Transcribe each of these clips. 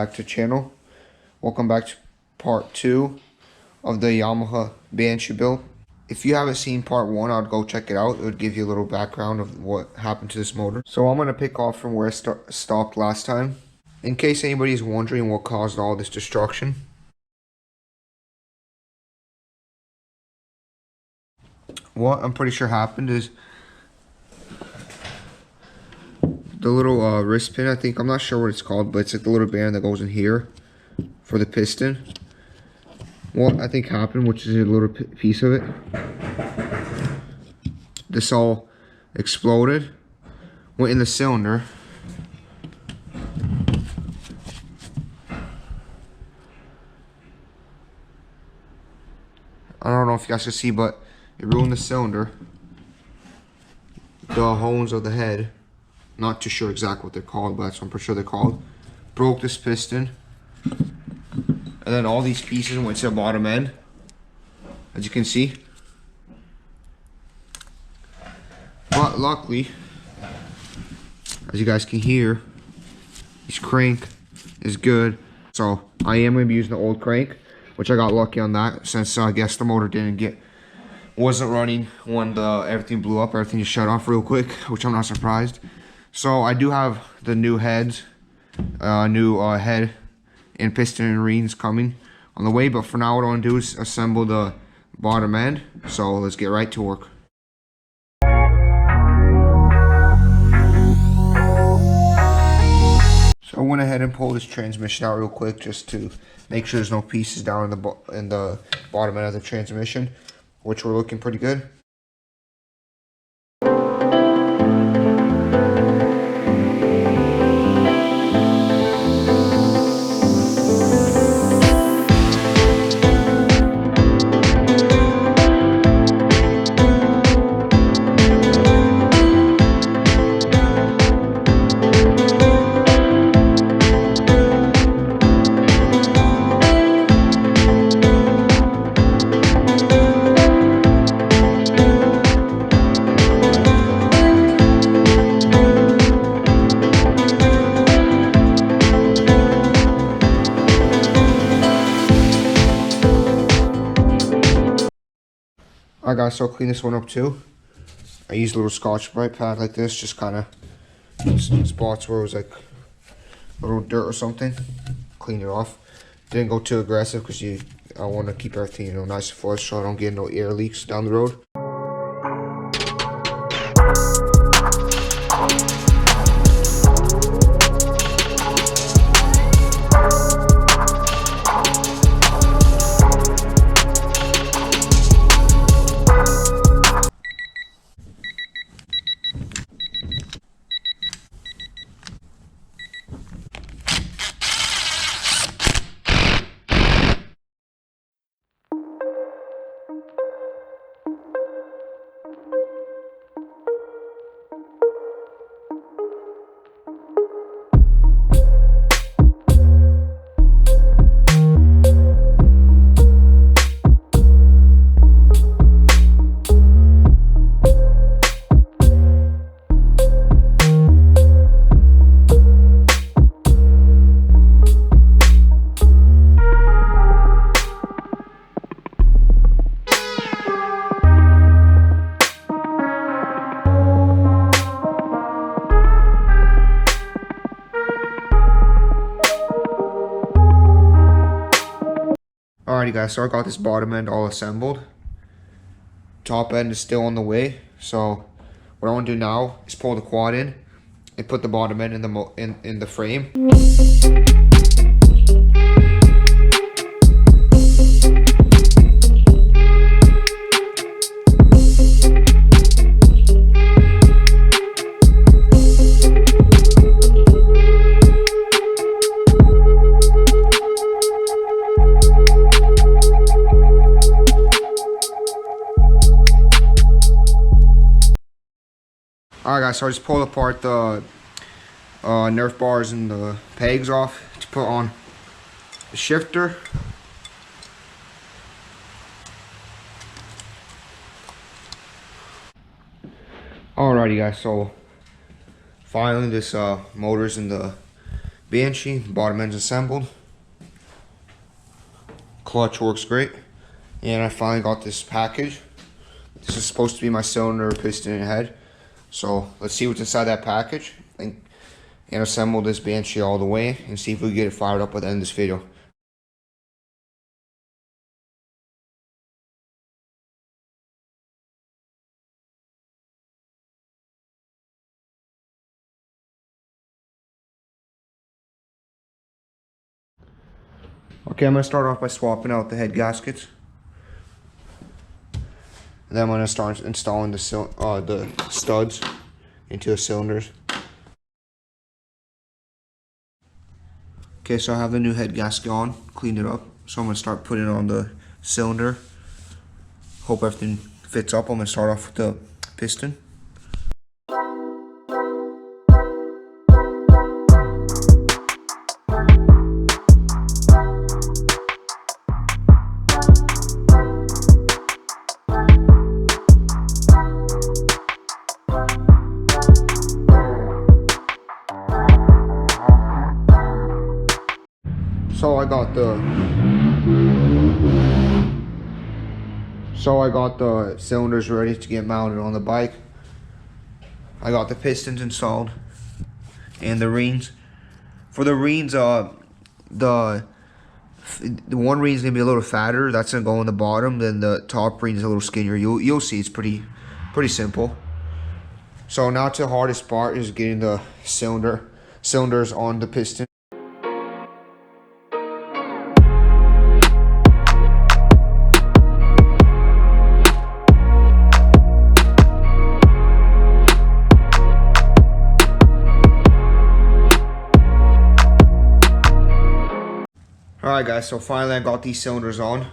back to the channel. Welcome back to part 2 of the Yamaha Banshee build. If you haven't seen part 1, I'd go check it out. It would give you a little background of what happened to this motor. So I'm going to pick off from where I stopped last time, in case anybody's wondering what caused all this destruction. What I'm pretty sure happened is the little wrist pin, I'm not sure what it's called, but it's like the little band that goes in here for the piston. What I think happened, which is a little piece of it, this all exploded, went in the cylinder, I don't know if you guys can see, but it ruined the cylinder, the holes of the head. Not too sure exactly what they're called, but that's what I'm pretty sure they're called. Broke this piston, and then all these pieces went to the bottom end, as you can see. But luckily, as you guys can hear, this crank is good. So I am going to be using the old crank, which I got lucky on that, since I guess the motor wasn't running when everything blew up. Everything just shut off real quick, which I'm not surprised. So I do have the new heads, head and piston rings coming on the way, but for now what I want to do is assemble the bottom end. So let's get right to work. So I went ahead and pulled this transmission out real quick just to make sure there's no pieces down in the bottom end of the transmission, which were looking pretty good. I gotta still clean this one up too. I used a little Scotch-Brite pad like this, just kind of spots where it was like a little dirt or something. Clean it off. Didn't go too aggressive because I want to keep everything nice and flush so I don't get no air leaks down the road. Alrighty guys, so I got this bottom end all assembled. Top end is still on the way. So what I want to do now is pull the quad in and put the bottom end in the frame. Alright guys, so I just pulled apart the Nerf bars and the pegs off to put on the shifter. Alrighty guys, so finally this motor's in the Banshee, bottom end's assembled. Clutch works great. And I finally got this package. This is supposed to be my cylinder, piston, and head. So let's see what's inside that package and assemble this Banshee all the way and see if we can get it fired up at the end of this video. Okay, I'm going to start off by swapping out the head gaskets. And then I'm going to start installing the studs into the cylinders. Okay, so I have the new head gasket on, cleaned it up. So I'm going to start putting it on the cylinder. Hope everything fits up. I'm going to start off with the piston. So I got the cylinders ready to get mounted on the bike. I got the pistons installed and the rings. For the rings, the one ring is gonna be a little fatter. That's gonna go on the bottom. Then the top ring is a little skinnier. You'll see it's pretty simple. So now to the hardest part is getting the cylinders on the piston. Alright guys, so finally I got these cylinders on.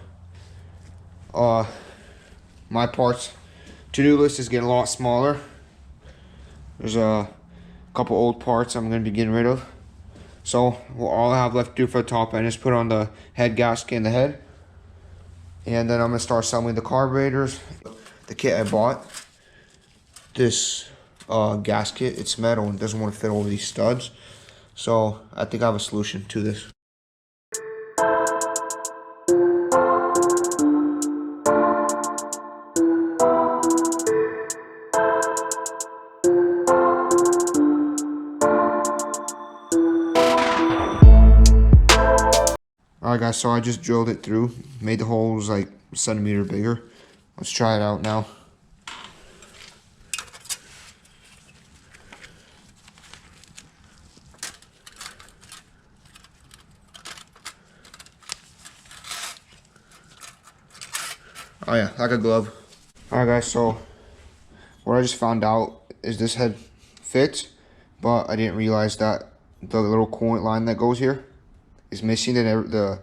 My parts to-do list is getting a lot smaller. There's a couple old parts I'm going to be getting rid of. So all I have left to do for the top end is put on the head gasket in the head. And then I'm going to start assembling the carburetors. The kit I bought, this gasket, it's metal and doesn't want to fit over these studs. So I think I have a solution to this. Alright guys, so I just drilled it through, made the holes like a centimeter bigger. Let's try it out now. Oh yeah, like a glove. Alright guys, so what I just found out is this head fits, but I didn't realize that the little coolant line that goes here is missing. That the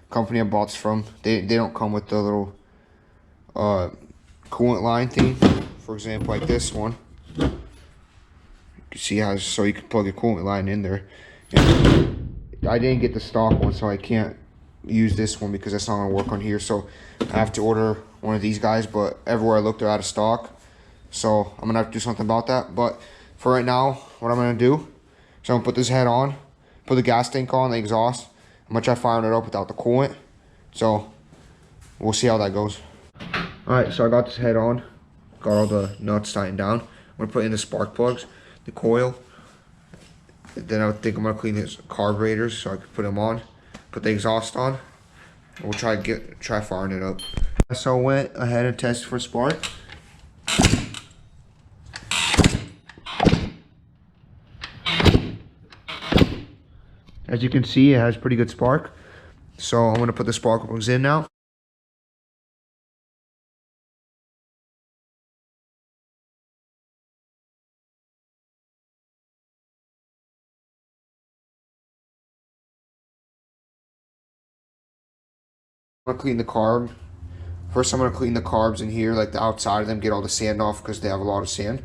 company I bought this from, they don't come with the little coolant line thing. For example, like this one, you can see how, so you can plug a coolant line in there. And I didn't get the stock one, so I can't use this one because that's not gonna work on here. So I have to order one of these guys, but everywhere I look they're out of stock. So I'm gonna have to do something about that. But for right now, what I'm gonna do is I'm gonna put this head on, put the gas tank on, the exhaust. I'm gonna try firing it up without the coolant. So we'll see how that goes. Alright, so I got this head on, got all the nuts tightened down. I'm gonna put in the spark plugs, the coil. Then I think I'm gonna clean his carburetors so I can put them on. Put the exhaust on. We'll try firing it up. So I went ahead and tested for spark. As you can see, it has pretty good spark. So I'm gonna put the spark plugs in now. I'm gonna clean the carb. First I'm gonna clean the carbs in here, like the outside of them, get all the sand off because they have a lot of sand.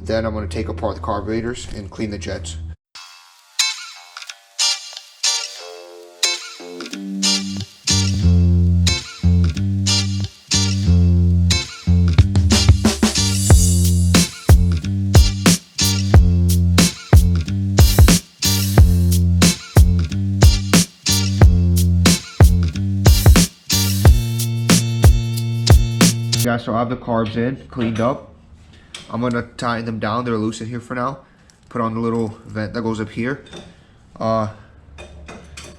Then I'm gonna take apart the carburetors and clean the jets. Yeah, so I have the carbs in, cleaned up. I'm gonna tighten them down. They're loose in here for now. Put on the little vent that goes up here. And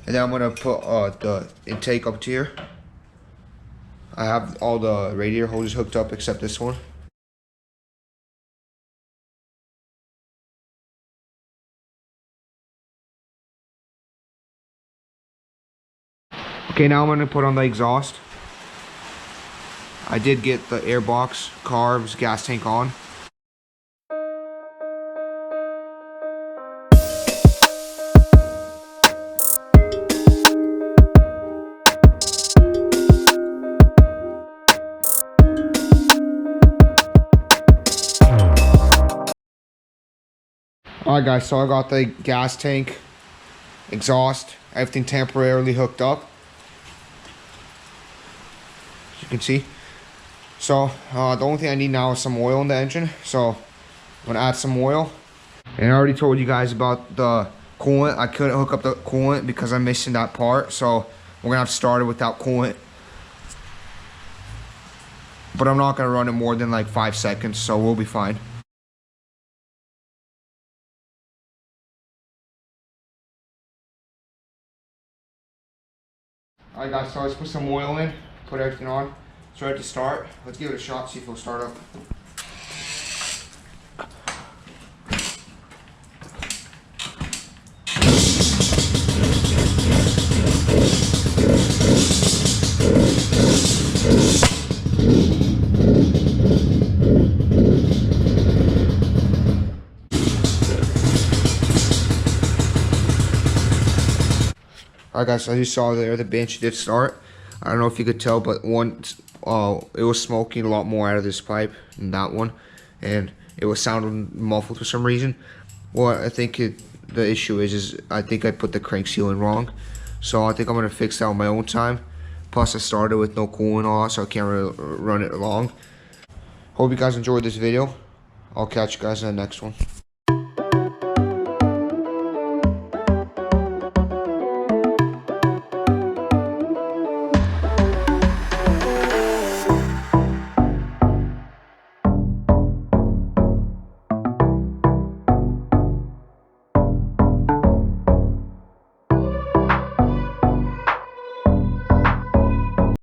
then I'm gonna put the intake up to here. I have all the radiator hoses hooked up except this one. Okay, now I'm gonna put on the exhaust. I did get the air box, carbs, gas tank on. Alright guys, so I got the gas tank, exhaust, everything temporarily hooked up. As you can see. So the only thing I need now is some oil in the engine. So I'm gonna add some oil. And I already told you guys about the coolant. I couldn't hook up the coolant because I'm missing that part. So we're gonna have to start it without coolant. But I'm not gonna run it more than like 5 seconds, so we'll be fine. Alright guys, so let's put some oil in, put everything on. It's ready to start. Let's give it a shot, see if it'll start up. Alright guys, so as you saw there, the Banshee did start. I don't know if you could tell, but it was smoking a lot more out of this pipe than that one. And it was sounding muffled for some reason. Well, I think the issue is I think I put the crank seal in wrong. So I think I'm going to fix that on my own time. Plus I started with no coolant and all that, so I can't really run it long. Hope you guys enjoyed this video. I'll catch you guys in the next one.